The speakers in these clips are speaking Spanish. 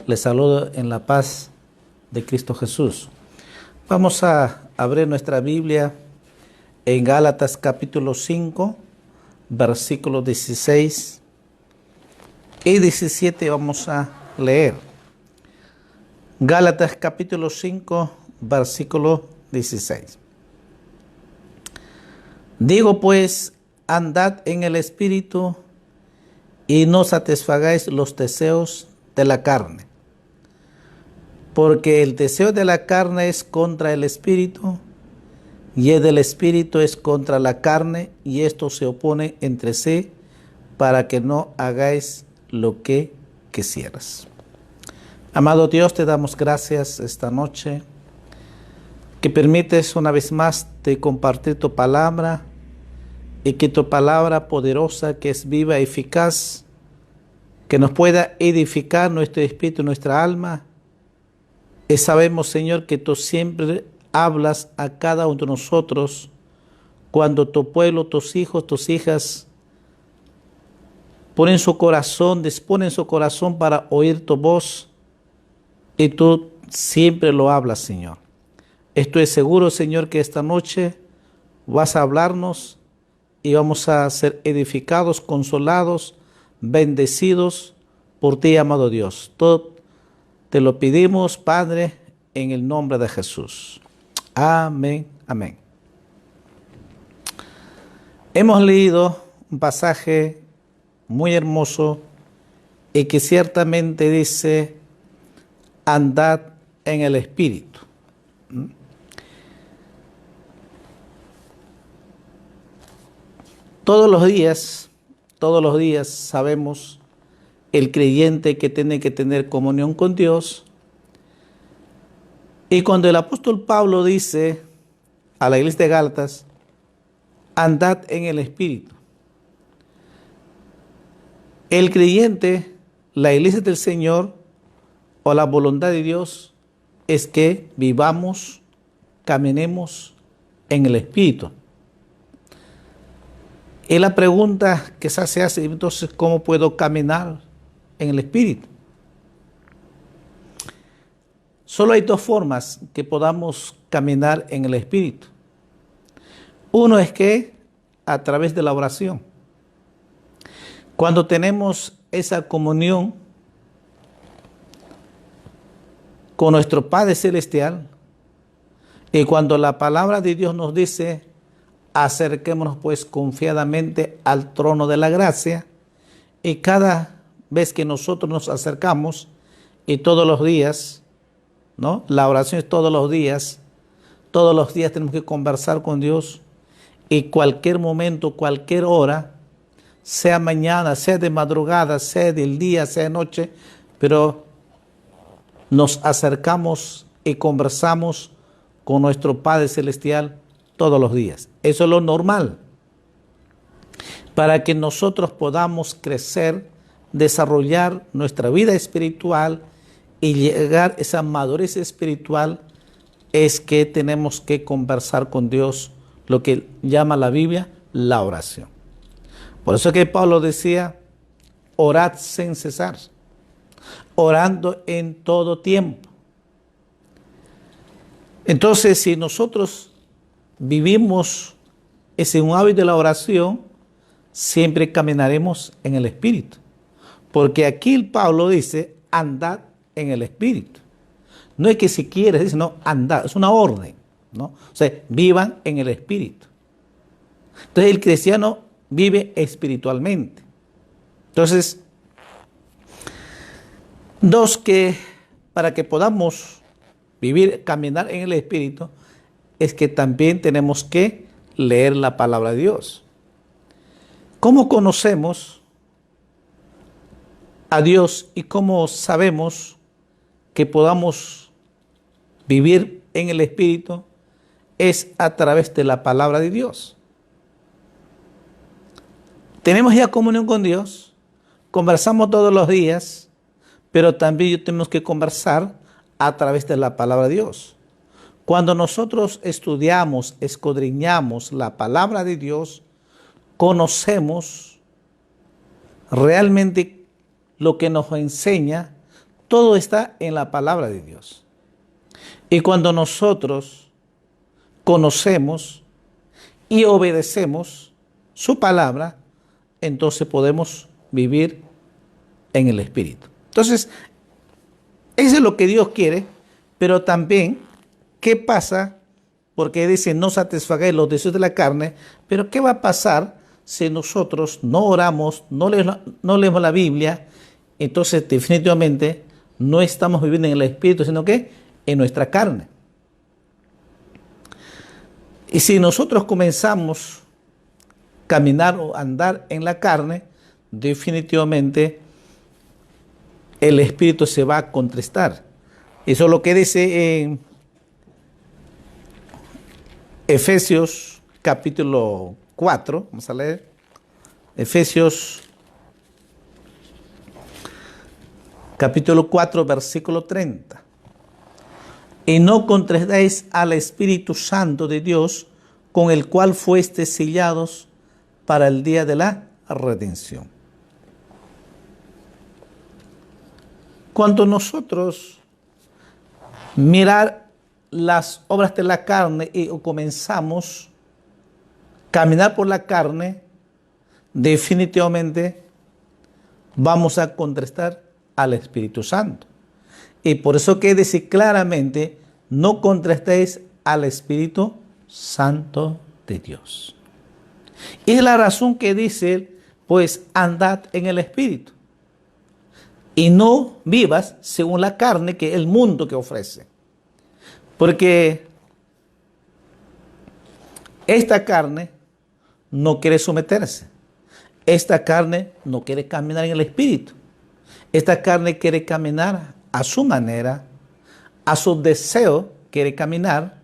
Les saludo en la paz de Cristo Jesús. Vamos a abrir nuestra Biblia en Gálatas capítulo 5, versículos 16 y 17 vamos a leer. Gálatas capítulo 5, versículo 16. Digo pues, andad en el Espíritu y no satisfagáis los deseos de la carne. Porque el deseo de la carne es contra el Espíritu, y el del Espíritu es contra la carne, y estos se oponen entre sí, para que no hagáis lo que quisieras. Amado Dios, te damos gracias esta noche, que permites una vez más de compartir tu palabra, y que tu palabra poderosa, que es viva y eficaz, que nos pueda edificar nuestro espíritu, nuestra alma. Y sabemos, Señor, que tú siempre hablas a cada uno de nosotros cuando tu pueblo, tus hijos, tus hijas ponen su corazón, disponen su corazón para oír tu voz, y tú siempre lo hablas, Señor. Estoy seguro, Señor, que esta noche vas a hablarnos y vamos a ser edificados, consolados, bendecidos por ti, amado Dios. Todo te lo pedimos, Padre, en el nombre de Jesús. Amén, amén. Hemos leído un pasaje muy hermoso y que ciertamente dice, andad en el Espíritu. Todos los días sabemos el creyente que tiene que tener comunión con Dios. Y cuando el apóstol Pablo dice a la iglesia de Gálatas, andad en el Espíritu, el creyente, la iglesia del Señor o la voluntad de Dios es que vivamos, caminemos en el Espíritu. Y la pregunta que se hace, entonces, ¿cómo puedo caminar en el Espíritu? Solo hay dos formas que podamos caminar en el Espíritu. Uno es que a través de la oración. Cuando tenemos esa comunión con nuestro Padre Celestial, y cuando la palabra de Dios nos dice, acerquémonos pues confiadamente al trono de la gracia, y cada vez que nosotros nos acercamos, y todos los días, ¿no? La oración es todos los días tenemos que conversar con Dios, y cualquier momento, cualquier hora, sea mañana, sea de madrugada, sea del día, sea de noche, pero nos acercamos y conversamos con nuestro Padre Celestial todos los días. Eso es lo normal, para que nosotros podamos crecer, desarrollar nuestra vida espiritual y llegar a esa madurez espiritual. Es que tenemos que conversar con Dios, lo que llama la Biblia la oración. Por eso que Pablo decía, orad sin cesar, orando en todo tiempo. Entonces, si nosotros vivimos ese un hábito de la oración, siempre caminaremos en el Espíritu. Porque aquí el Pablo dice, andad en el Espíritu. No es que si quieres, dice, no, andad, es una orden, ¿no? O sea, vivan en el Espíritu. Entonces el cristiano vive espiritualmente. Entonces, para que podamos vivir, caminar en el Espíritu, es que también tenemos que leer la palabra de Dios. ¿Cómo conocemos a Dios y cómo sabemos que podamos vivir en el Espíritu? Es a través de la palabra de Dios. Tenemos ya comunión con Dios, conversamos todos los días, pero también tenemos que conversar a través de la palabra de Dios. Cuando nosotros estudiamos, escudriñamos la palabra de Dios, conocemos realmente lo que nos enseña, todo está en la palabra de Dios. Y cuando nosotros conocemos y obedecemos su palabra, entonces podemos vivir en el Espíritu. Entonces, eso es lo que Dios quiere, pero también, ¿qué pasa? Porque dice, no satisfagáis los deseos de la carne, pero ¿qué va a pasar si nosotros no oramos, no leemos la Biblia? Entonces, definitivamente, no estamos viviendo en el Espíritu, sino que en nuestra carne. Y si nosotros comenzamos a caminar o andar en la carne, definitivamente el Espíritu se va a contristar. Eso es lo que dice en Efesios capítulo 4, vamos a leer, Efesios capítulo 4, versículo 30. Y no contristáis al Espíritu Santo de Dios, con el cual fuestes sellados para el día de la redención. Cuando nosotros mirar las obras de la carne y comenzamos a caminar por la carne, definitivamente vamos a contristar al Espíritu Santo. Y por eso que dice claramente, no contristéis al Espíritu Santo de Dios. Y es la razón que dice, pues andad en el Espíritu y no vivas según la carne que el mundo que ofrece. Porque esta carne no quiere someterse. Esta carne no quiere caminar en el Espíritu. Esta carne quiere caminar a su manera, a su deseo quiere caminar,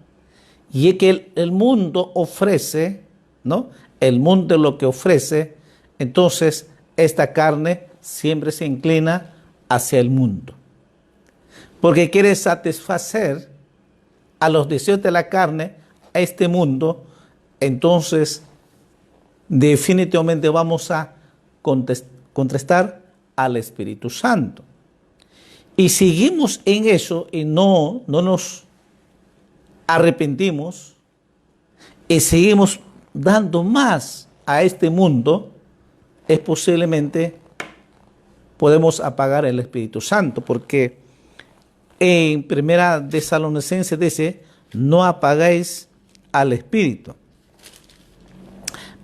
y es que el mundo ofrece, ¿no? El mundo es lo que ofrece, entonces esta carne siempre se inclina hacia el mundo. Porque quiere satisfacer a los deseos de la carne, a este mundo, entonces definitivamente vamos a contristar al Espíritu Santo. Y seguimos en eso y no nos arrepentimos y seguimos dando más a este mundo, es posiblemente podemos apagar el Espíritu Santo, porque en Primera Tesalonicenses dice, no apagáis al Espíritu.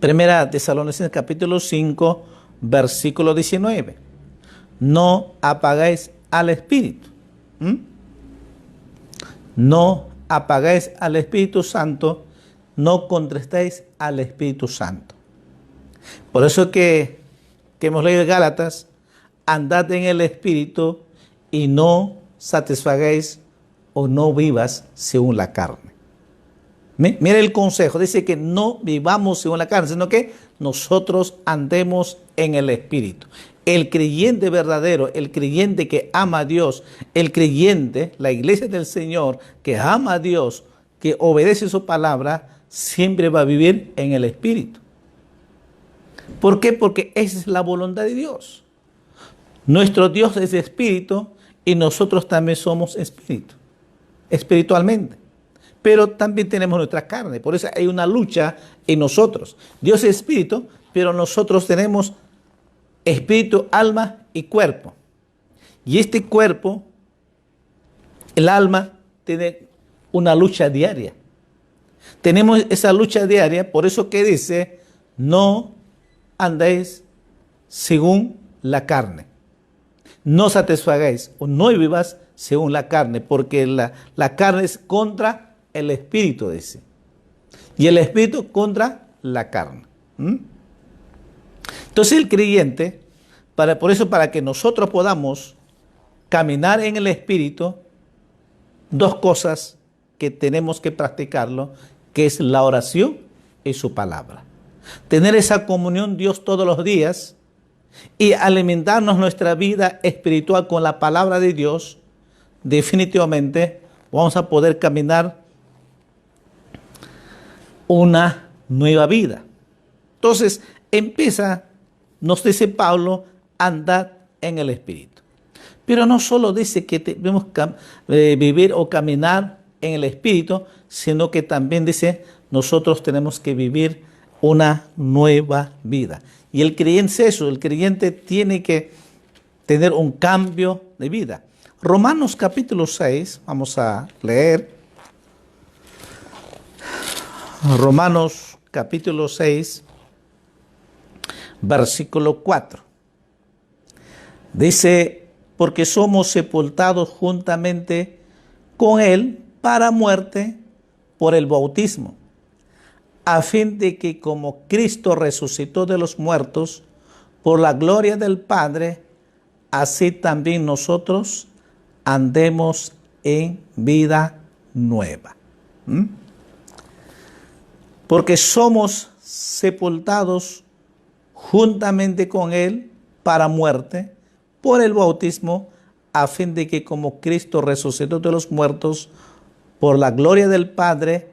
Primera Tesalonicenses capítulo 5, versículo 19. No apagáis al Espíritu. No apagáis al Espíritu Santo, no contristáis al Espíritu Santo. Por eso que hemos leído en Gálatas, andad en el Espíritu y no satisfagáis o no vivas según la carne. Mira el consejo, dice que no vivamos según la carne, sino que nosotros andemos en el Espíritu. El creyente verdadero, el creyente que ama a Dios, el creyente, la iglesia del Señor, que ama a Dios, que obedece su palabra, siempre va a vivir en el Espíritu. ¿Por qué? Porque esa es la voluntad de Dios. Nuestro Dios es Espíritu y nosotros también somos Espíritu, espiritualmente. Pero también tenemos nuestra carne, por eso hay una lucha en nosotros. Dios es Espíritu, pero nosotros tenemos espíritu, alma y cuerpo. Y este cuerpo, el alma, tiene una lucha diaria. Tenemos esa lucha diaria, por eso que dice, no andéis según la carne. No satisfagáis o no vivas según la carne, porque la carne es contra el espíritu, dice, y el espíritu contra la carne. Entonces el creyente, por eso para que nosotros podamos caminar en el espíritu, dos cosas que tenemos que practicarlo, que es la oración y su palabra. Tener esa comunión Dios todos los días y alimentarnos nuestra vida espiritual con la palabra de Dios, definitivamente vamos a poder caminar una nueva vida. Entonces nos dice Pablo, andad en el Espíritu. Pero no solo dice que debemos vivir o caminar en el Espíritu, sino que también dice, nosotros tenemos que vivir una nueva vida. Y el creyente es eso, el creyente tiene que tener un cambio de vida. Romanos capítulo 6, vamos a leer. Romanos capítulo 6, versículo 4. Dice, porque somos sepultados juntamente con Él para muerte por el bautismo, a fin de que como Cristo resucitó de los muertos por la gloria del Padre, así también nosotros andemos en vida nueva. Porque somos sepultados juntamente con Él para muerte por el bautismo, a fin de que como Cristo resucitó de los muertos por la gloria del Padre,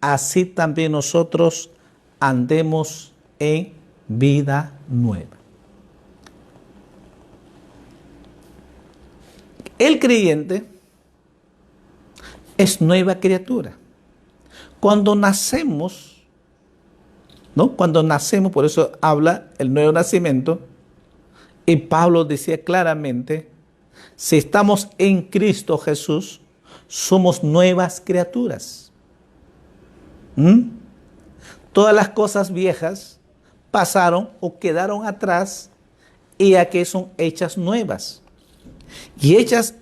así también nosotros andemos en vida nueva. El creyente es nueva criatura. Cuando nacemos, por eso habla el nuevo nacimiento, y Pablo decía claramente, si estamos en Cristo Jesús, somos nuevas criaturas. Todas las cosas viejas pasaron o quedaron atrás y aquí son hechas nuevas. Y esas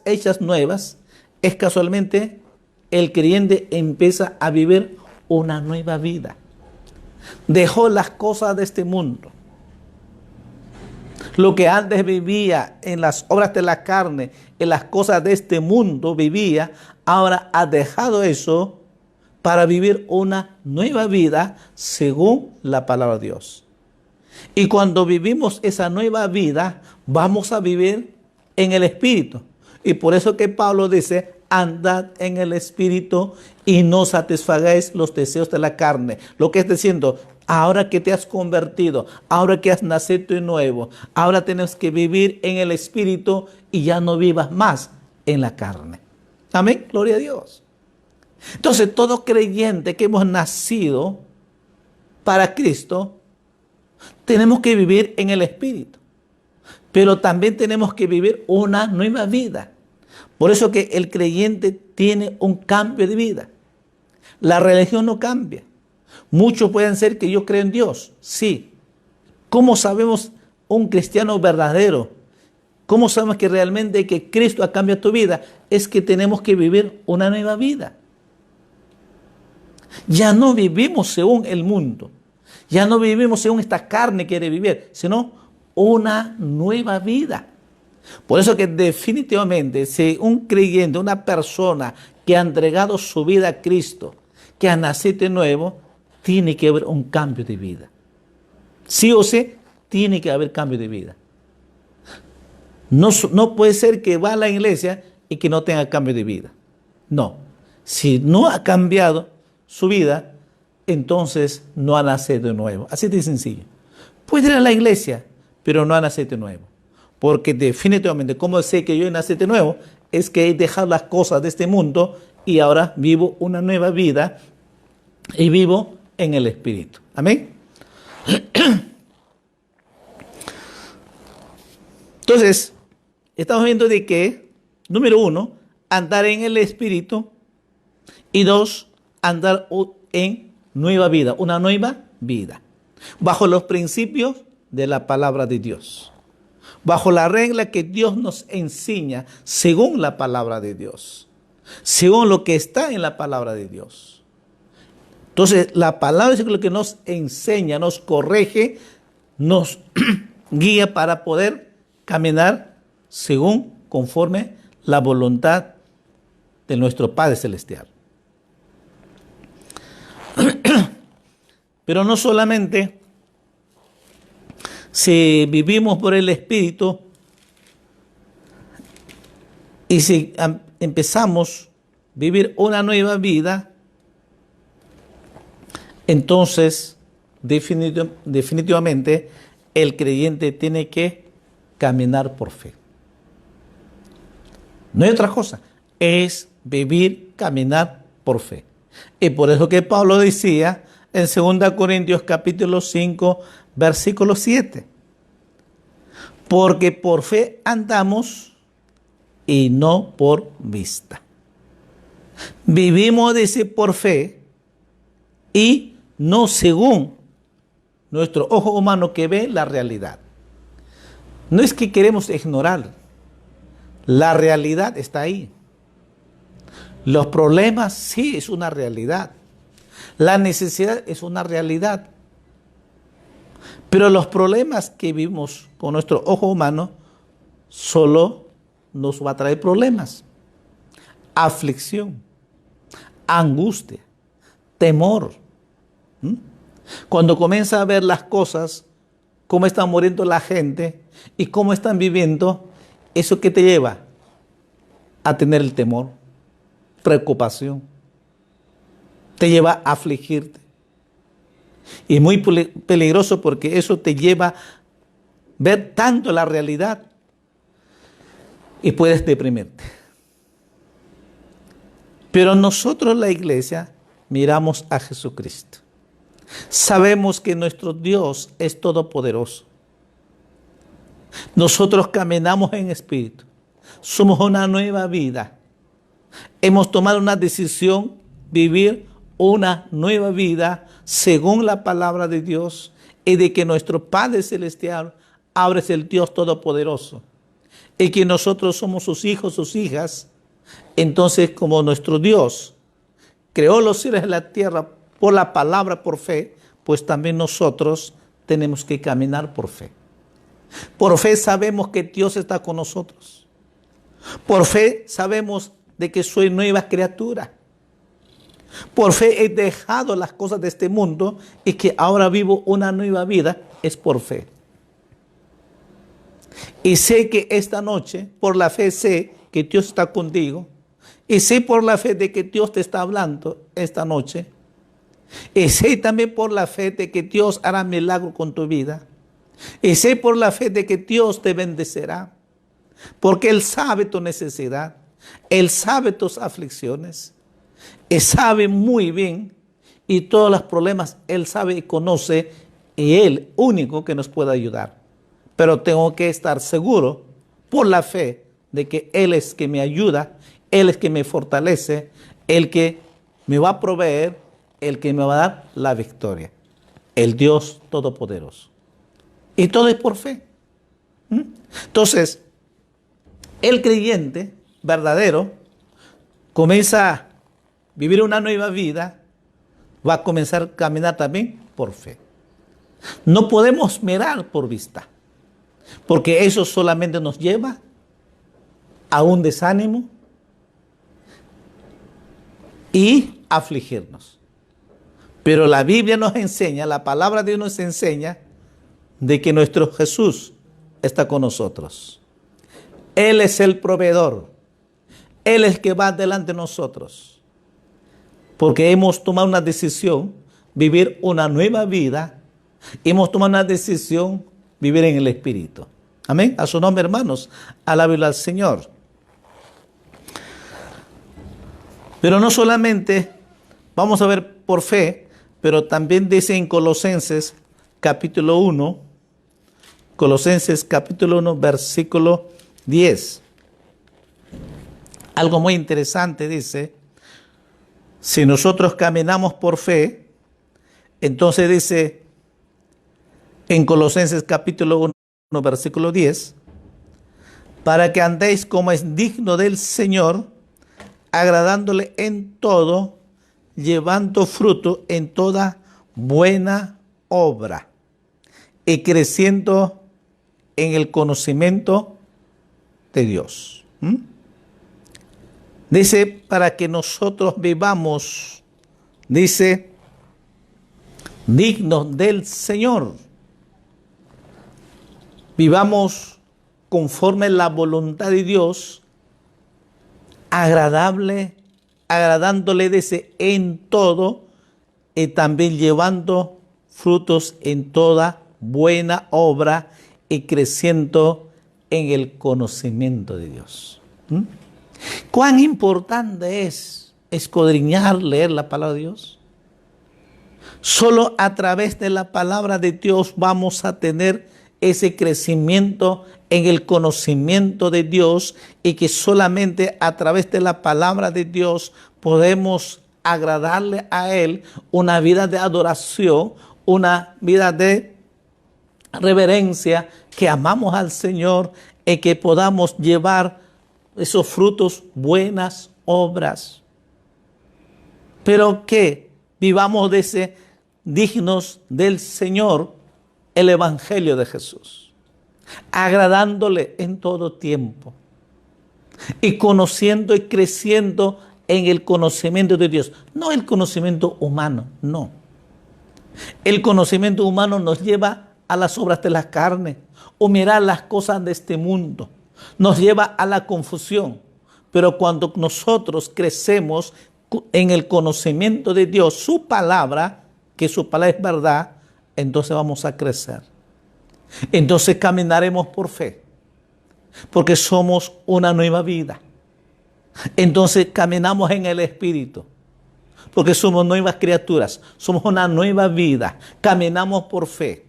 hechas nuevas, es casualmente el creyente empieza a vivir una nueva vida. Dejó las cosas de este mundo. Lo que antes vivía en las obras de la carne, en las cosas de este mundo vivía, ahora ha dejado eso para vivir una nueva vida según la palabra de Dios. Y cuando vivimos esa nueva vida, vamos a vivir en el Espíritu. Y por eso que Pablo dice, andad en el Espíritu y no satisfagáis los deseos de la carne. Lo que es diciendo, ahora que te has convertido, ahora que has nacido de nuevo, ahora tienes que vivir en el Espíritu y ya no vivas más en la carne. Amén, gloria a Dios. Entonces, todo creyente que hemos nacido para Cristo, tenemos que vivir en el Espíritu. Pero también tenemos que vivir una nueva vida. Por eso que el creyente tiene un cambio de vida. La religión no cambia. Muchos pueden ser que yo creo en Dios. Sí. ¿Cómo sabemos un cristiano verdadero? ¿Cómo sabemos que realmente que Cristo ha cambiado tu vida? Es que tenemos que vivir una nueva vida. Ya no vivimos según el mundo. Ya no vivimos según esta carne quiere vivir, sino una nueva vida. Por eso que definitivamente si un creyente, una persona que ha entregado su vida a Cristo, que ha nacido de nuevo, tiene que haber un cambio de vida. Sí o sí, tiene que haber cambio de vida. No puede ser que va a la iglesia y que no tenga cambio de vida. No. Si no ha cambiado su vida, entonces no ha nacido de nuevo. Así de sencillo. Puede ir a la iglesia, pero no ha nacido de nuevo. Porque definitivamente, como sé que yo he nacido de nuevo, es que he dejado las cosas de este mundo y ahora vivo una nueva vida y vivo en el Espíritu. Amén. Entonces, estamos viendo de que, número 1, andar en el Espíritu, y 2, andar en nueva vida, una nueva vida, bajo los principios de la palabra de Dios. bajo la regla que Dios nos enseña según la palabra de Dios, según lo que está en la palabra de Dios. Entonces, la palabra es lo que nos enseña, nos corrige, nos guía para poder caminar según, conforme la voluntad de nuestro Padre Celestial. Pero no solamente si vivimos por el Espíritu y si empezamos a vivir una nueva vida, entonces definitivamente el creyente tiene que caminar por fe. No hay otra cosa, es vivir, caminar por fe. Y por eso que Pablo decía en 2 Corintios capítulo 5, versículo 7. Porque por fe andamos y no por vista. Vivimos, dice, por fe y no según nuestro ojo humano que ve la realidad. No es que queremos ignorar, la realidad está ahí. Los problemas sí es una realidad. La necesidad es una realidad. Pero los problemas que vivimos con nuestro ojo humano solo nos va a traer problemas. Aflicción, angustia, temor. Cuando comienza a ver las cosas, cómo están muriendo la gente y cómo están viviendo, ¿eso qué te lleva? A tener el temor, preocupación. Te lleva a afligirte. Y es muy peligroso porque eso te lleva a ver tanto la realidad y puedes deprimirte. Pero nosotros, la iglesia, miramos a Jesucristo. Sabemos que nuestro Dios es todopoderoso. Nosotros caminamos en espíritu. Somos una nueva vida. Hemos tomado una decisión, vivir una nueva vida según la palabra de Dios y de que nuestro Padre Celestial ahora es el Dios todopoderoso y que nosotros somos sus hijos, sus hijas. Entonces, como nuestro Dios creó los cielos y la tierra por la palabra, por fe, pues también nosotros tenemos que caminar por fe. Por fe sabemos que Dios está con nosotros. Por fe sabemos de que soy nueva criatura. Por fe he dejado las cosas de este mundo y que ahora vivo una nueva vida, es por fe. Y sé que esta noche, por la fe, sé que Dios está contigo. Y sé por la fe de que Dios te está hablando esta noche. Y sé también por la fe de que Dios hará milagro con tu vida. Y sé por la fe de que Dios te bendecirá. Porque Él sabe tu necesidad. Él sabe tus aflicciones. Él sabe muy bien. Y todos los problemas Él sabe y conoce. Y Él único que nos puede ayudar. Pero tengo que estar seguro por la fe de que Él es que me ayuda. Él es que me fortalece. El que me va a proveer. El que me va a dar la victoria. El Dios Todopoderoso. Y todo es por fe. Entonces, el creyente verdadero comienza a vivir una nueva vida, va a comenzar a caminar también por fe. No podemos mirar por vista, porque eso solamente nos lleva a un desánimo y afligirnos. Pero la Biblia nos enseña, la palabra de Dios nos enseña de que nuestro Jesús está con nosotros. Él es el proveedor. Él es el que va delante de nosotros. Porque hemos tomado una decisión, vivir una nueva vida. Hemos tomado una decisión, vivir en el Espíritu. Amén. A su nombre, hermanos. Alábenlo al Señor. Pero no solamente vamos a ver por fe, pero también dice en Colosenses capítulo 1, Colosenses capítulo 1, versículo 10. Algo muy interesante dice, si nosotros caminamos por fe, entonces dice en Colosenses capítulo 1, versículo 10, para que andéis como es digno del Señor, agradándole en todo, llevando fruto en toda buena obra y creciendo en el conocimiento de Dios. Dice, para que nosotros vivamos, dice, dignos del Señor. Vivamos conforme a la voluntad de Dios, agradándole, dice, en todo, y también llevando frutos en toda buena obra y creciendo en el conocimiento de Dios. ¿Cuán importante es escudriñar, leer la palabra de Dios? Solo a través de la palabra de Dios vamos a tener ese crecimiento en el conocimiento de Dios, y que solamente a través de la palabra de Dios podemos agradarle a Él, una vida de adoración, una vida de reverencia, que amamos al Señor y que podamos llevar esos frutos, buenas obras. Pero que vivamos de ese dignos del Señor, el Evangelio de Jesús, agradándole en todo tiempo y conociendo y creciendo en el conocimiento de Dios. No el conocimiento humano, no. El conocimiento humano nos lleva a las obras de la carne o mirar las cosas de este mundo. Nos lleva a la confusión. Pero cuando nosotros crecemos en el conocimiento de Dios, su palabra, que su palabra es verdad, entonces vamos a crecer. Entonces caminaremos por fe, porque somos una nueva vida. Entonces caminamos en el Espíritu, porque somos nuevas criaturas, somos una nueva vida. Caminamos por fe,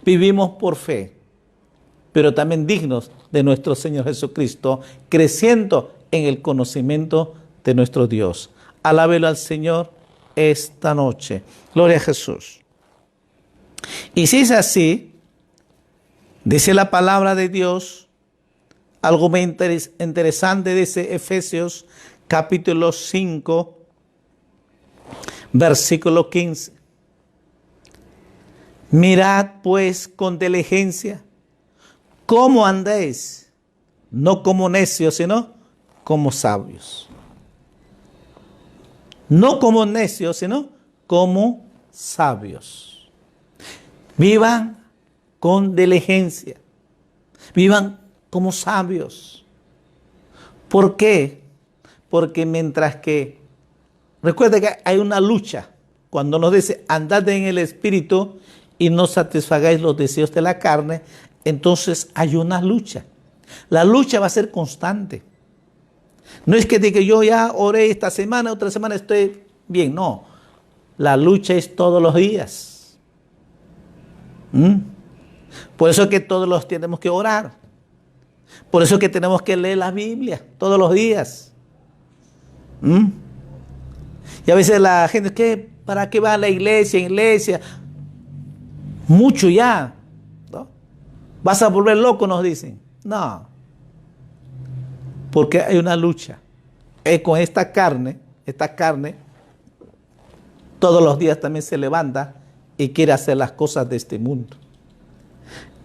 vivimos por fe, pero también dignos de nuestro Señor Jesucristo, creciendo en el conocimiento de nuestro Dios. Alábelo al Señor esta noche. Gloria a Jesús. Y si es así, dice la palabra de Dios, algo muy interesante, dice Efesios capítulo 5, versículo 15. Mirad pues con diligencia cómo andéis, no como necios, sino como sabios. No como necios, sino como sabios. Vivan con diligencia. Vivan como sabios. ¿Por qué? Porque mientras que, recuerda que hay una lucha. Cuando nos dice, andad en el Espíritu y no satisfagáis los deseos de la carne, entonces hay una lucha. La lucha va a ser constante. No es que diga yo ya oré esta semana, otra semana estoy bien. No, la lucha es todos los días. Por eso es que todos los tenemos que orar. Por eso es que tenemos que leer la Biblia todos los días. Y a veces la gente, ¿qué? ¿Para qué va a la iglesia? Mucho ya, ¿no? Vas a volver loco, nos dicen. No. Porque hay una lucha. Con esta carne todos los días también se levanta y quiere hacer las cosas de este mundo.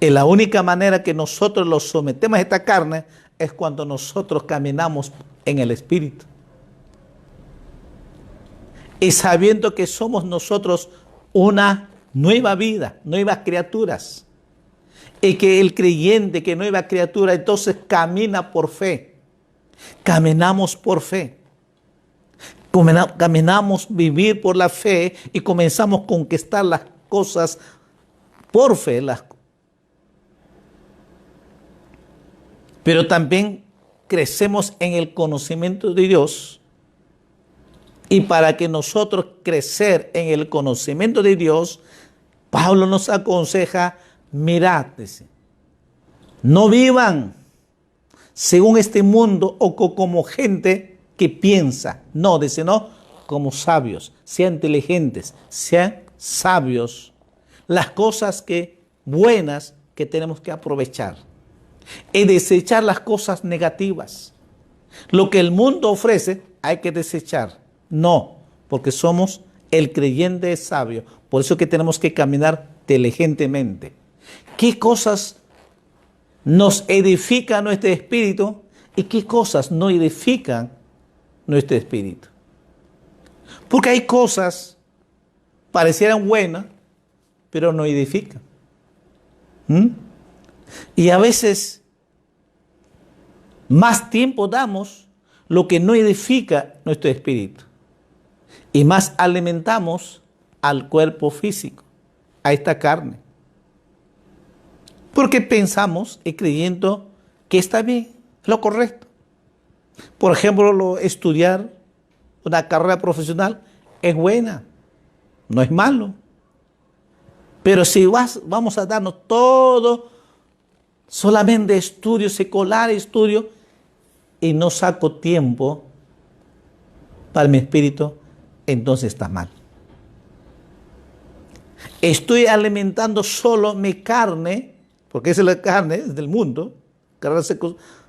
Y la única manera que nosotros los sometemos a esta carne es cuando nosotros caminamos en el Espíritu. Y sabiendo que somos nosotros una nueva vida, nuevas criaturas. Y que el creyente, que nueva criatura, entonces camina por fe. Caminamos por fe. Caminamos vivir por la fe y comenzamos a conquistar las cosas por fe. Pero también crecemos en el conocimiento de Dios. Y para que nosotros crecer en el conocimiento de Dios, Pablo nos aconseja, mirad, dice, no vivan según este mundo o como gente que piensa. No, dice, no, como sabios, sean inteligentes, sean sabios. Las cosas buenas que tenemos que aprovechar. Es desechar las cosas negativas. Lo que el mundo ofrece hay que desechar. No, porque somos el creyente sabio. Por eso que tenemos que caminar diligentemente. ¿Qué cosas nos edifican nuestro espíritu y qué cosas no edifican nuestro espíritu? Porque hay cosas parecieran buenas, pero no edifican. Y a veces más tiempo damos lo que no edifica nuestro espíritu y más alimentamos al cuerpo físico, a esta carne. Porque pensamos y creyendo que está bien, lo correcto. Por ejemplo, estudiar una carrera profesional es buena, no es malo. Pero si vamos a darnos todo solamente estudio secular, estudio, y no saco tiempo para mi espíritu, entonces está mal. Estoy alimentando solo mi carne, porque esa es la carne, es del mundo. Carrera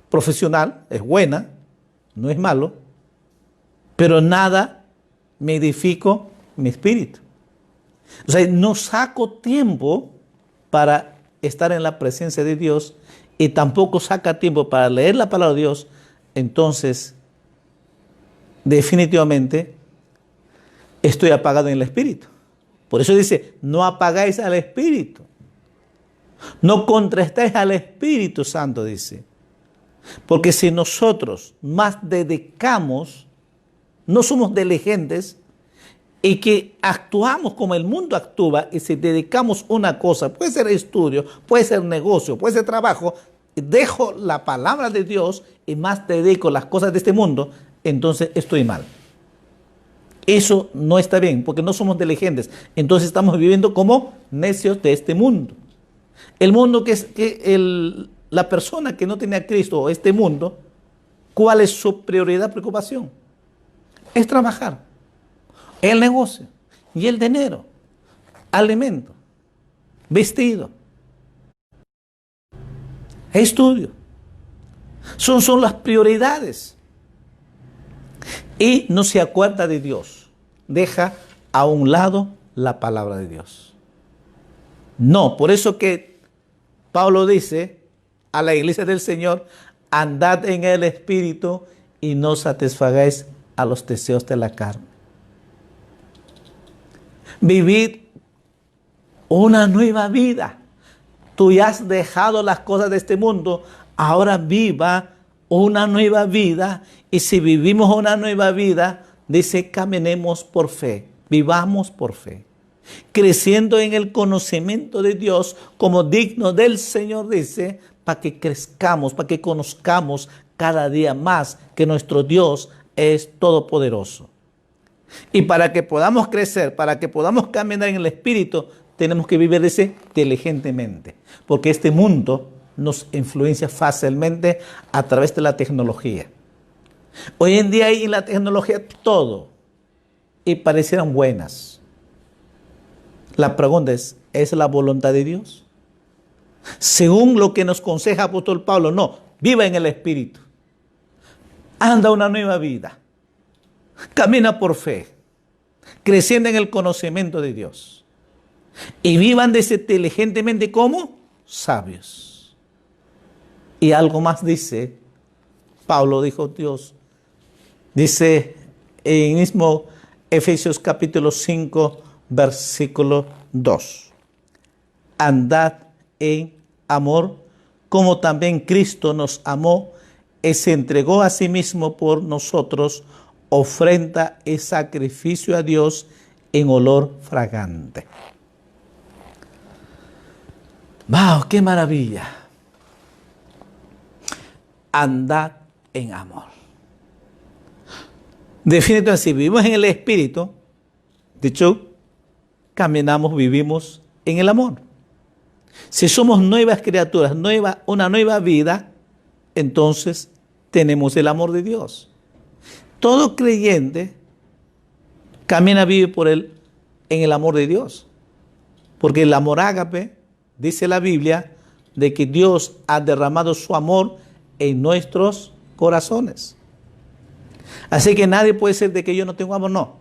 profesional es buena, no es malo, pero nada me edifico mi espíritu. O sea, no saco tiempo para estar en la presencia de Dios y tampoco saca tiempo para leer la palabra de Dios. Entonces, definitivamente, estoy apagado en el espíritu. Por eso dice, no apagáis al espíritu. No contrastáis al Espíritu Santo, dice. Porque si nosotros más dedicamos, no somos diligentes y que actuamos como el mundo actúa y si dedicamos una cosa, puede ser estudio, puede ser negocio, puede ser trabajo, dejo la palabra de Dios y más dedico las cosas de este mundo, entonces estoy mal. Eso no está bien porque no somos diligentes. Entonces estamos viviendo como necios de este mundo. El mundo la persona que no tiene a Cristo o este mundo, ¿cuál es su prioridad, preocupación? Es trabajar, el negocio y el dinero, alimento, vestido, estudio. Son las prioridades. Y no se acuerda de Dios. Deja a un lado la palabra de Dios. No, por eso que Pablo dice a la iglesia del Señor, andad en el Espíritu y no satisfagáis a los deseos de la carne. Vivid una nueva vida. Tú ya has dejado las cosas de este mundo, ahora viva una nueva vida. Y si vivimos una nueva vida, dice, caminemos por fe, vivamos por fe. Creciendo en el conocimiento de Dios como digno del Señor, dice, para que crezcamos, para que conozcamos cada día más que nuestro Dios es todopoderoso. Y para que podamos crecer, para que podamos caminar en el Espíritu, tenemos que vivir diligentemente, porque este mundo nos influencia fácilmente a través de la tecnología. Hoy en día hay en la tecnología todo y parecieran buenas. La pregunta ¿es la voluntad de Dios? Según lo que nos aconseja apóstol Pablo, no, viva en el Espíritu. Anda una nueva vida. Camina por fe, creciendo en el conocimiento de Dios. Y vivan diligentemente como sabios. Y algo más dice, Pablo dijo Dios, dice en mismo Efesios capítulo 5, versículo 2. Andad en amor, como también Cristo nos amó y se entregó a sí mismo por nosotros, ofrenda y sacrificio a Dios en olor fragante. ¡Wow! ¡Qué maravilla! Andad en amor. Definitivamente, si vivimos en el Espíritu, de hecho, caminamos, vivimos en el amor. Si somos nuevas criaturas, una nueva vida, entonces tenemos el amor de Dios. Todo creyente camina, vive en el amor de Dios. Porque el amor ágape, dice la Biblia, de que Dios ha derramado su amor en nuestros corazones. Así que nadie puede decir de que yo no tengo amor, no.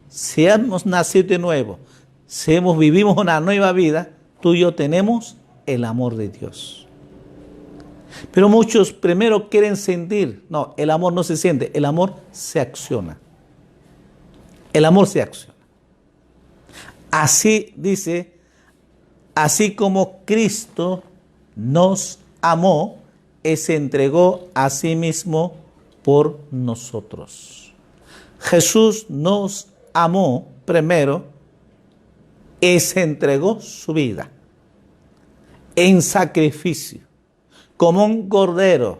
Si hemos nacido de nuevo, si vivimos una nueva vida, tú y yo tenemos el amor de Dios. Pero muchos primero quieren sentir. No, el amor no se siente, el amor se acciona. El amor se acciona. Así dice, así como Cristo nos amó y se entregó a sí mismo por nosotros. Jesús nos amó primero y se entregó su vida en sacrificio. Como un cordero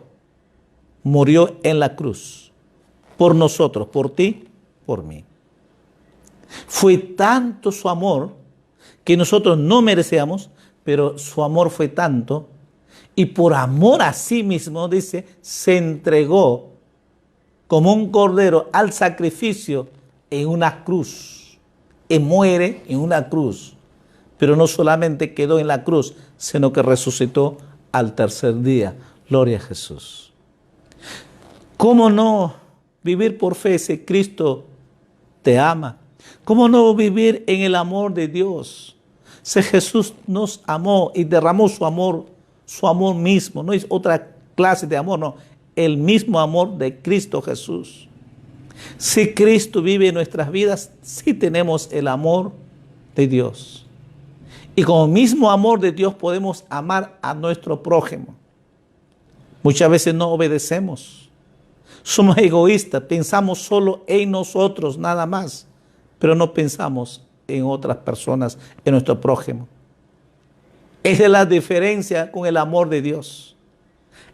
murió en la cruz por nosotros, por ti, por mí. Fue tanto su amor que nosotros no merecíamos, pero su amor fue tanto y por amor a sí mismo, dice, se entregó como un cordero al sacrificio en una cruz y muere en una cruz. Pero no solamente quedó en la cruz, sino que resucitó al tercer día. Gloria a Jesús. ¿Cómo no vivir por fe si Cristo te ama? ¿Cómo no vivir en el amor de Dios? Si Jesús nos amó y derramó su amor mismo, no es otra clase de amor, no, el mismo amor de Cristo Jesús. Si Cristo vive en nuestras vidas, sí tenemos el amor de Dios. Y con el mismo amor de Dios podemos amar a nuestro prójimo. Muchas veces no obedecemos. Somos egoístas, pensamos solo en nosotros nada más, pero no pensamos en otras personas, en nuestro prójimo. Esa es la diferencia con el amor de Dios.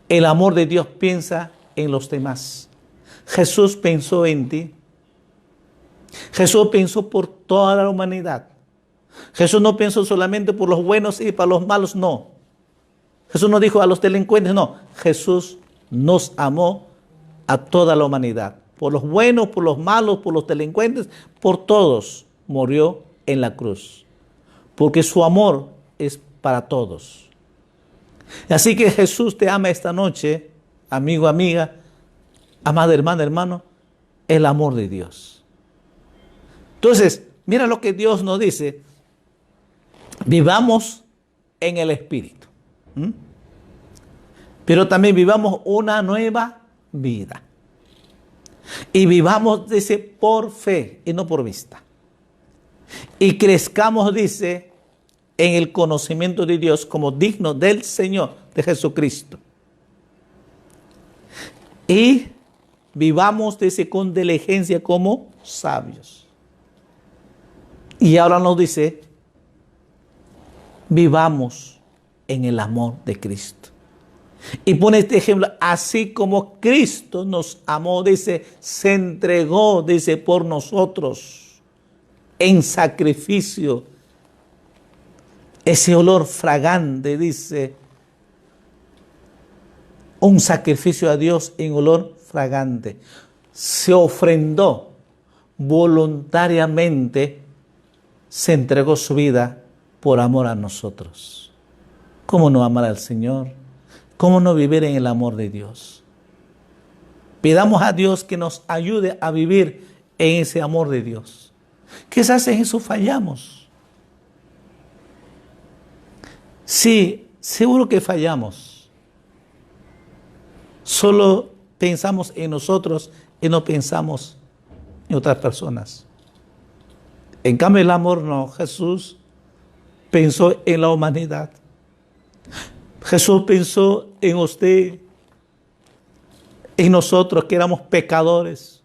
El amor de Dios piensa en los demás. Jesús pensó en ti. Jesús pensó por toda la humanidad. Jesús no pensó solamente por los buenos y para los malos, no. Jesús no dijo a los delincuentes, no. Jesús nos amó a toda la humanidad. Por los buenos, por los malos, por los delincuentes, por todos murió en la cruz. Porque su amor es para todos. Así que Jesús te ama esta noche, amigo, amiga, amada hermana, hermano, el amor de Dios. Entonces, mira lo que Dios nos dice. Vivamos en el Espíritu. Pero también vivamos una nueva vida. Y vivamos, dice, por fe y no por vista. Y crezcamos, dice, en el conocimiento de Dios como digno del Señor, de Jesucristo. Y vivamos, dice, con diligencia como sabios. Y ahora nos dice, vivamos en el amor de Cristo. Y pone este ejemplo, así como Cristo nos amó, dice, se entregó, dice, por nosotros en sacrificio. Ese olor fragante, dice, un sacrificio a Dios en olor fragante. Se ofrendó voluntariamente, se entregó su vida por amor a nosotros. ¿Cómo no amar al Señor? ¿Cómo no vivir en el amor de Dios? Pidamos a Dios que nos ayude a vivir en ese amor de Dios. Quizás en eso fallamos. Sí, seguro que fallamos. Solo pensamos en nosotros y no pensamos en otras personas. En cambio, el amor no. Jesús pensó en la humanidad. Jesús pensó en usted, en nosotros que éramos pecadores,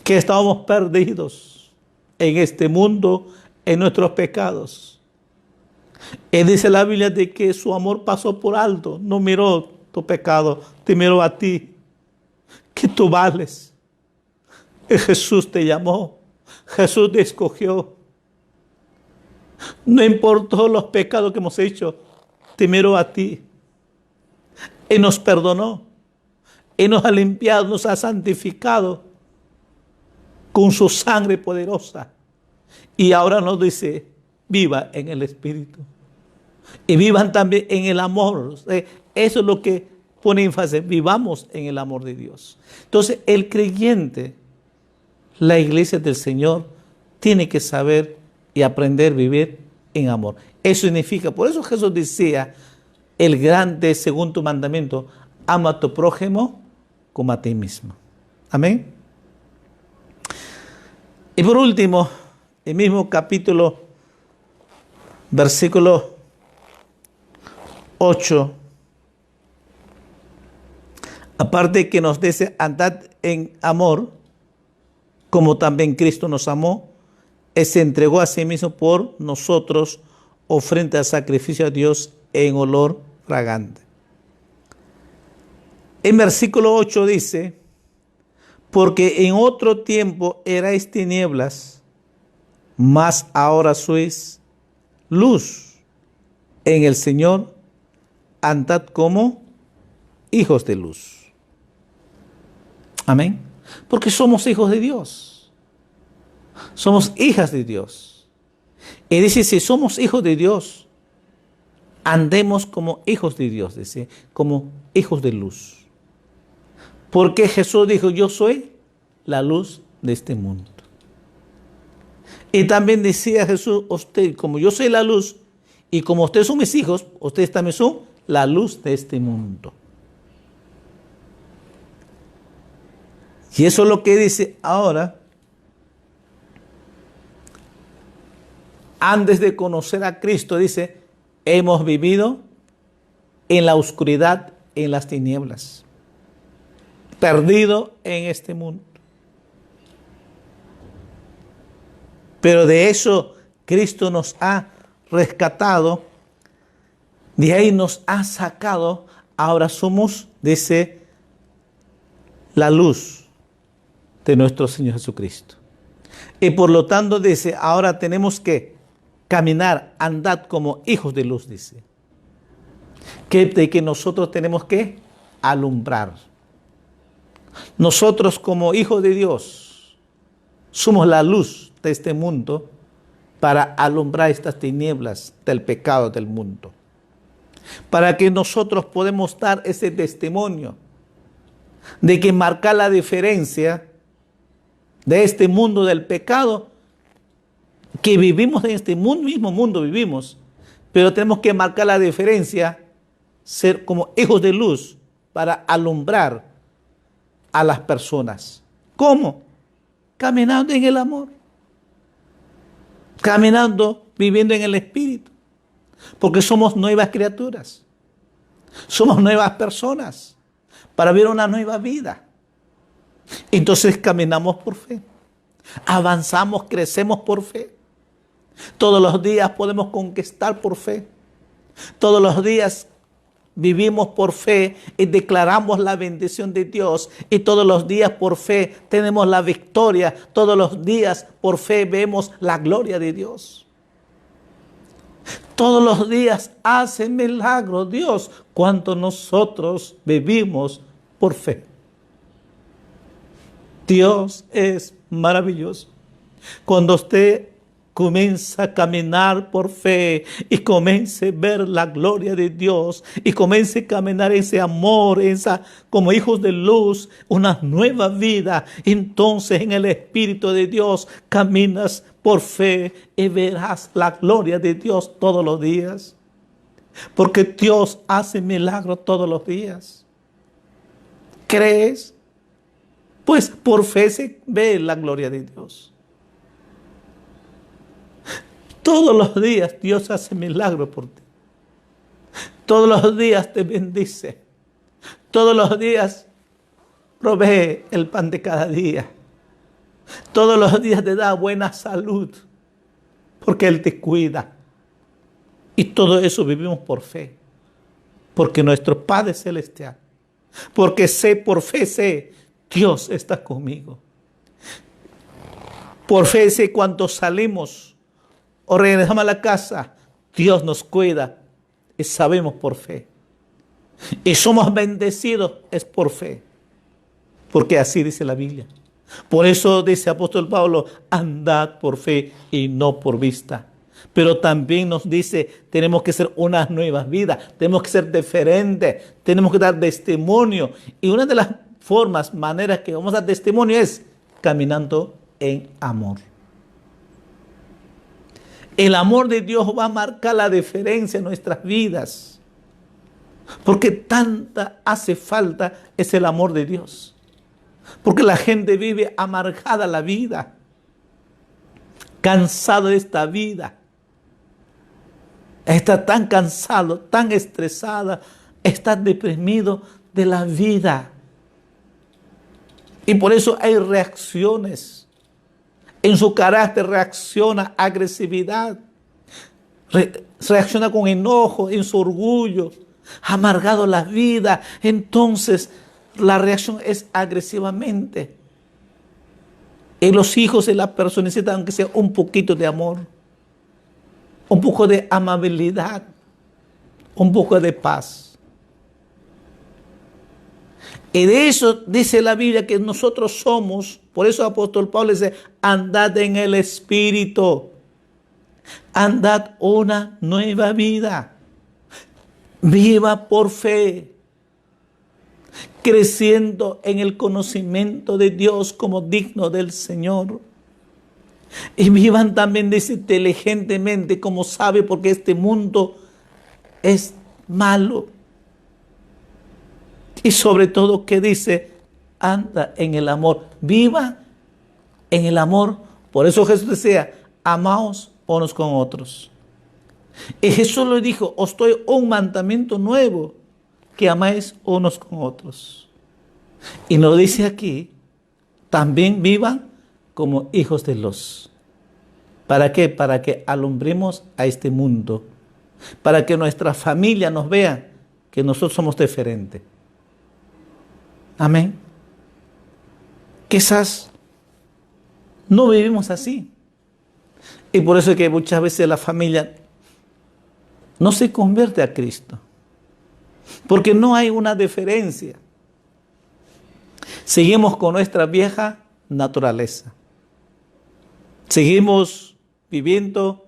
que estábamos perdidos en este mundo, en nuestros pecados. Y dice la Biblia de que su amor pasó por alto, no miró tu pecado, te miró a ti, que tú vales. Y Jesús te llamó, Jesús te escogió. No importó los pecados que hemos hecho, te miró a ti. Y nos perdonó. Y nos ha limpiado, nos ha santificado con su sangre poderosa. Y ahora nos dice, viva en el Espíritu. Y vivan también en el amor. Eso es lo que pone énfasis. Vivamos en el amor de Dios. Entonces, el creyente, la iglesia del Señor, tiene que saber y aprender a vivir en amor. Eso significa, por eso Jesús decía, el grande segundo mandamiento, ama a tu prójimo como a ti mismo. Amén. Y por último, el mismo capítulo, versículo 8, aparte que nos dice, andad en amor, como también Cristo nos amó, Él se entregó a sí mismo por nosotros, ofrenda a sacrificio a Dios en olor fragante. En versículo 8 dice, porque en otro tiempo erais tinieblas, mas ahora sois luz en el Señor, andad como hijos de luz. Amén. Porque somos hijos de Dios. Somos hijas de Dios. Y dice, si somos hijos de Dios, andemos como hijos de Dios, dice, como hijos de luz. Porque Jesús dijo, yo soy la luz de este mundo. Y también decía Jesús, usted, como yo soy la luz, y como ustedes son mis hijos, ustedes también son la luz de este mundo. Y eso es lo que dice ahora. Antes de conocer a Cristo, dice, hemos vivido en la oscuridad, en las tinieblas, perdido en este mundo. Pero de eso Cristo nos ha rescatado, de ahí nos ha sacado, ahora somos, dice, la luz de nuestro Señor Jesucristo. Y por lo tanto dice, ahora tenemos que caminar, andar como hijos de luz, dice. Que nosotros tenemos que alumbrar. Nosotros como hijos de Dios somos la luz de este mundo para alumbrar estas tinieblas del pecado del mundo. Para que nosotros podamos dar ese testimonio de que marcar la diferencia de este mundo del pecado, que vivimos en este mismo mundo vivimos, pero tenemos que marcar la diferencia, ser como hijos de luz para alumbrar a las personas. ¿Cómo? Caminando en el amor, caminando, viviendo en el Espíritu, porque somos nuevas criaturas, somos nuevas personas para vivir una nueva vida. Entonces caminamos por fe, avanzamos, crecemos por fe. Todos los días podemos conquistar por fe. Todos los días vivimos por fe y declaramos la bendición de Dios. Y todos los días por fe tenemos la victoria. Todos los días por fe vemos la gloria de Dios. Todos los días hace milagros Dios cuando nosotros vivimos por fe. Dios es maravilloso. Cuando usted comienza a caminar por fe y comience a ver la gloria de Dios y comience a caminar ese amor, como hijos de luz, una nueva vida, entonces en el Espíritu de Dios caminas por fe y verás la gloria de Dios todos los días. Porque Dios hace milagros todos los días. ¿Crees? Pues por fe se ve la gloria de Dios. Todos los días Dios hace milagros por ti. Todos los días te bendice. Todos los días provee el pan de cada día. Todos los días te da buena salud, porque Él te cuida. Y todo eso vivimos por fe, porque nuestro Padre Celestial, porque por fe sé, Dios está conmigo. Por fe sé cuando salimos o regresamos a la casa, Dios nos cuida y sabemos por fe. Y somos bendecidos es por fe, porque así dice la Biblia. Por eso dice el apóstol Pablo, andad por fe y no por vista. Pero también nos dice, tenemos que ser unas nuevas vidas, tenemos que ser diferentes, tenemos que dar testimonio. Y una de las formas, maneras que vamos a dar testimonio es caminando en amor. El amor de Dios va a marcar la diferencia en nuestras vidas. Porque tanta hace falta es el amor de Dios. Porque la gente vive amargada la vida, cansado de esta vida. Está tan cansado, tan estresada, está deprimido de la vida. Y por eso hay reacciones. En su carácter reacciona agresividad, reacciona con enojo, en su orgullo, amargado la vida. Entonces la reacción es agresivamente. Y los hijos de la persona necesitan, aunque sea un poquito de amor, un poco de amabilidad, un poco de paz. Y de eso dice la Biblia que nosotros somos. Por eso el apóstol Pablo dice, andad en el Espíritu, andad una nueva vida, viva por fe, creciendo en el conocimiento de Dios como digno del Señor. Y vivan también, dice, inteligentemente, como sabe, porque este mundo es malo. Y sobre todo, que dice, anda en el amor, viva en el amor. Por eso Jesús decía, amaos unos con otros. Y Jesús le dijo, os doy un mandamiento nuevo, que amáis unos con otros. Y nos dice aquí, también vivan como hijos de luz. ¿Para qué? Para que alumbremos a este mundo, para que nuestra familia nos vea que nosotros somos diferentes. Amén. Quizás no vivimos así. Y por eso es que muchas veces la familia no se convierte a Cristo. Porque no hay una diferencia. Seguimos con nuestra vieja naturaleza. Seguimos viviendo,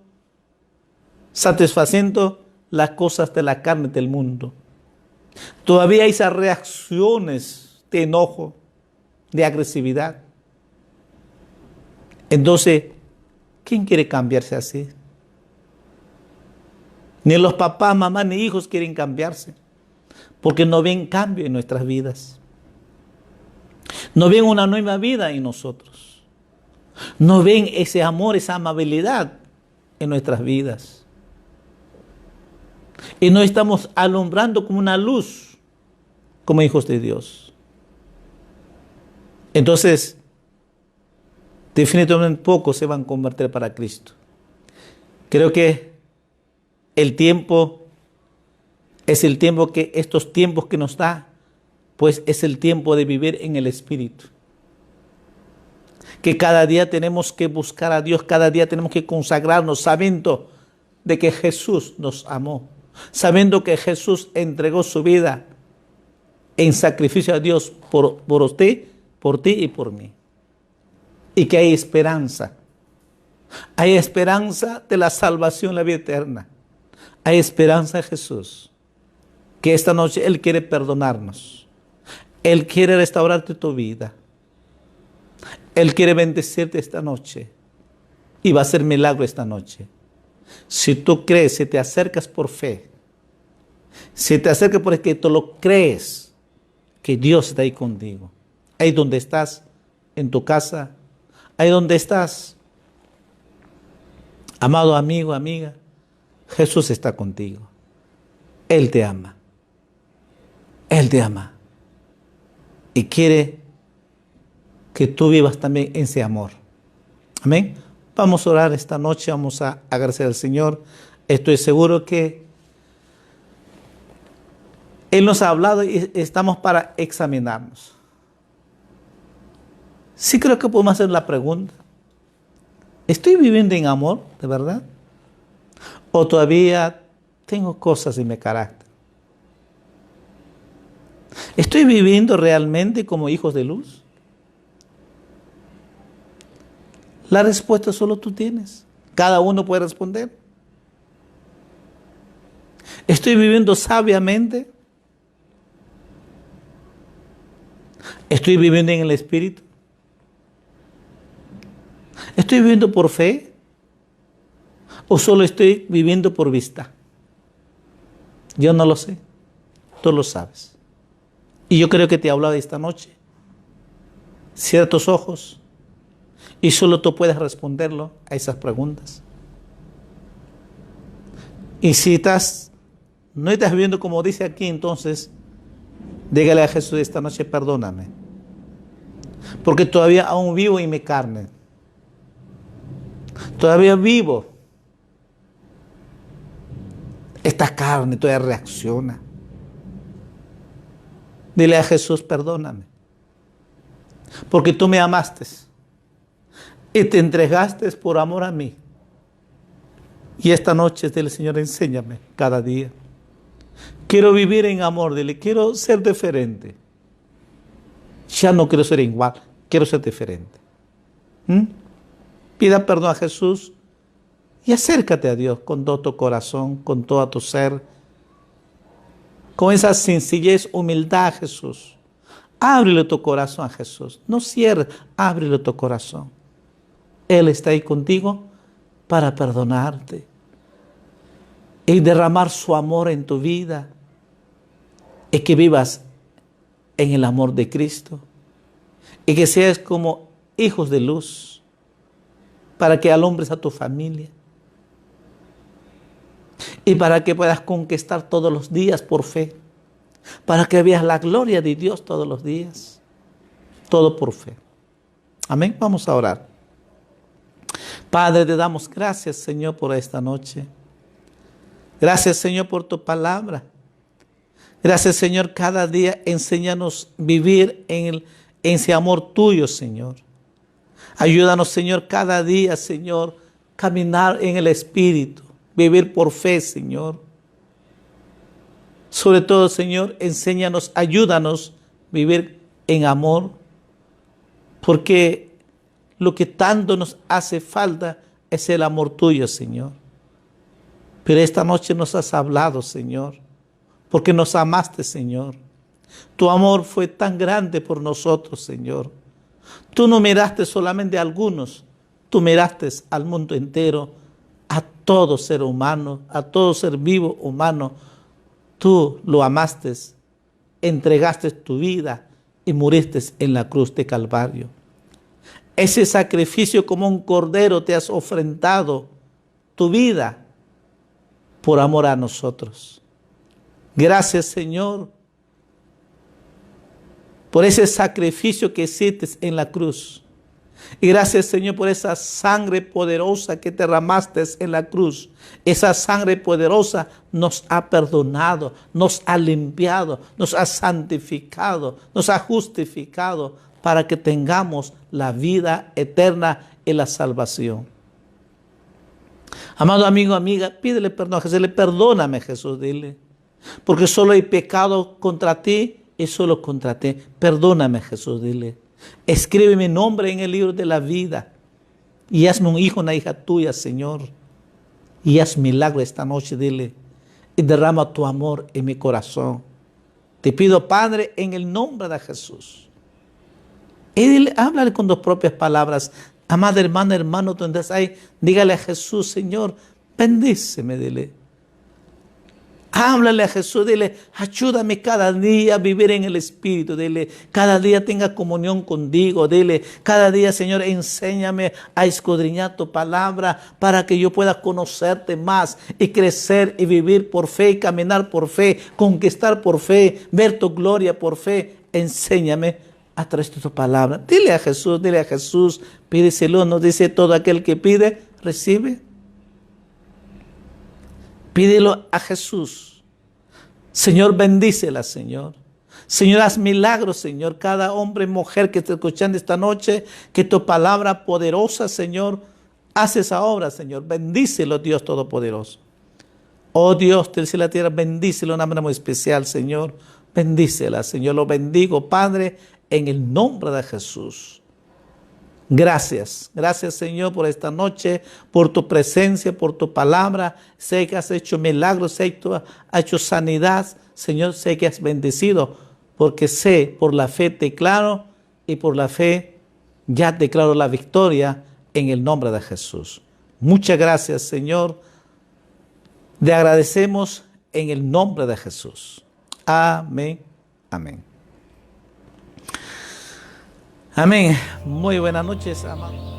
satisfaciendo las cosas de la carne del mundo. Todavía hay esas reacciones de enojo, de agresividad. Entonces, ¿quién quiere cambiarse así? Ni los papás, mamás, ni hijos quieren cambiarse, porque no ven cambio en nuestras vidas. No ven una nueva vida en nosotros. No ven ese amor, esa amabilidad en nuestras vidas. Y no estamos alumbrando como una luz, como hijos de Dios. Entonces, definitivamente pocos se van a convertir para Cristo. Creo que el tiempo es el tiempo que estos tiempos que nos da, pues es el tiempo de vivir en el Espíritu. Que cada día tenemos que buscar a Dios, cada día tenemos que consagrarnos sabiendo de que Jesús nos amó, sabiendo que Jesús entregó su vida en sacrificio a Dios por usted, por ti y por mí. Y que hay esperanza. Hay esperanza de la salvación, la vida eterna. Hay esperanza en Jesús. Que esta noche Él quiere perdonarnos. Él quiere restaurarte tu vida. Él quiere bendecirte esta noche. Y va a hacer milagro esta noche. Si tú crees, si te acercas por fe. Si te acercas porque tú lo crees, que Dios está ahí contigo. Ahí donde estás, en tu casa, ahí donde estás. Amado amigo, amiga, Jesús está contigo. Él te ama. Él te ama. Y quiere que tú vivas también en ese amor. Amén. Vamos a orar esta noche, vamos a agradecer al Señor. Estoy seguro que Él nos ha hablado y estamos para examinarnos. Sí creo que podemos hacer la pregunta. ¿Estoy viviendo en amor, de verdad? ¿O todavía tengo cosas en mi carácter? ¿Estoy viviendo realmente como hijos de luz? La respuesta solo tú tienes. Cada uno puede responder. ¿Estoy viviendo sabiamente? ¿Estoy viviendo en el Espíritu? ¿Estoy viviendo por fe? ¿O solo estoy viviendo por vista? Yo no lo sé. Tú lo sabes. Y yo creo que te he hablado esta noche. Cierra tus ojos y solo tú puedes responderlo a esas preguntas. Y si no estás viviendo como dice aquí, entonces dígale a Jesús esta noche: perdóname, porque todavía aún vivo en mi carne. Todavía vivo. Esta carne todavía reacciona. Dile a Jesús: perdóname, porque tú me amaste y te entregaste por amor a mí. Y esta noche, dile: Señor, enséñame cada día. Quiero vivir en amor, dile, quiero ser diferente. Ya no quiero ser igual, quiero ser diferente. Pida perdón a Jesús y acércate a Dios con todo tu corazón, con todo tu ser, con esa sencillez, humildad a Jesús. Ábrele tu corazón a Jesús. No cierres, ábrele tu corazón. Él está ahí contigo para perdonarte y derramar su amor en tu vida, y que vivas en el amor de Cristo y que seas como hijos de luz para que alumbres a tu familia y para que puedas conquistar todos los días por fe, para que veas la gloria de Dios todos los días, todo por fe. Amén. Vamos a orar. Padre, te damos gracias, Señor, por esta noche. Gracias, Señor, por tu palabra. Gracias, Señor, cada día enséñanos a vivir en ese amor tuyo, Señor. Ayúdanos, Señor, cada día, Señor, caminar en el Espíritu, vivir por fe, Señor. Sobre todo, Señor, enséñanos, ayúdanos a vivir en amor, porque lo que tanto nos hace falta es el amor tuyo, Señor. Pero esta noche nos has hablado, Señor, porque nos amaste, Señor. Tu amor fue tan grande por nosotros, Señor. Tú no miraste solamente a algunos, tú miraste al mundo entero, a todo ser humano, a todo ser vivo humano. Tú lo amaste, entregaste tu vida y muriste en la cruz de Calvario. Ese sacrificio como un cordero te has ofrendado tu vida por amor a nosotros. Gracias, Señor, por ese sacrificio que hiciste en la cruz. Y gracias, Señor, por esa sangre poderosa que derramaste en la cruz. Esa sangre poderosa nos ha perdonado, nos ha limpiado, nos ha santificado, nos ha justificado para que tengamos la vida eterna y la salvación. Amado amigo, amiga, pídele perdón a Jesús. Dile: perdóname, Jesús, dile, porque solo he pecado contra ti y solo contra ti. Perdóname, Jesús, dile. Escribe mi nombre en el libro de la vida y hazme un hijo, una hija tuya, Señor. Y haz milagro esta noche, dile, y derrama tu amor en mi corazón. Te pido, Padre, en el nombre de Jesús. Y dile, háblale con tus propias palabras. Amada hermana, hermano, donde estás ahí, dígale a Jesús: Señor, bendíceme, dile. Háblale a Jesús, dile: ayúdame cada día a vivir en el Espíritu, dile, cada día tenga comunión contigo, dile, cada día, Señor, enséñame a escudriñar tu palabra para que yo pueda conocerte más y crecer y vivir por fe, y caminar por fe, conquistar por fe, ver tu gloria por fe. Enséñame a través de tu palabra. Dile a Jesús, pídeselo. Nos dice: todo aquel que pide, recibe. Pídelo a Jesús. Señor, bendícela, Señor. Señor, haz milagros, Señor. Cada hombre y mujer que esté escuchando esta noche, que tu palabra poderosa, Señor, hace esa obra, Señor. Bendícelo, Dios Todopoderoso. Oh Dios del cielo y la tierra, bendícelo de una manera muy especial, Señor. Bendícela, Señor. Lo bendigo, Padre, en el nombre de Jesús. Gracias, gracias Señor por esta noche, por tu presencia, por tu palabra. Sé que has hecho milagros, sé que has hecho sanidad. Señor, sé que has bendecido, porque sé, por la fe te declaro y por la fe ya declaro la victoria en el nombre de Jesús. Muchas gracias Señor. Te agradecemos en el nombre de Jesús. Amén, amén. Amén. Muy buenas noches, amados.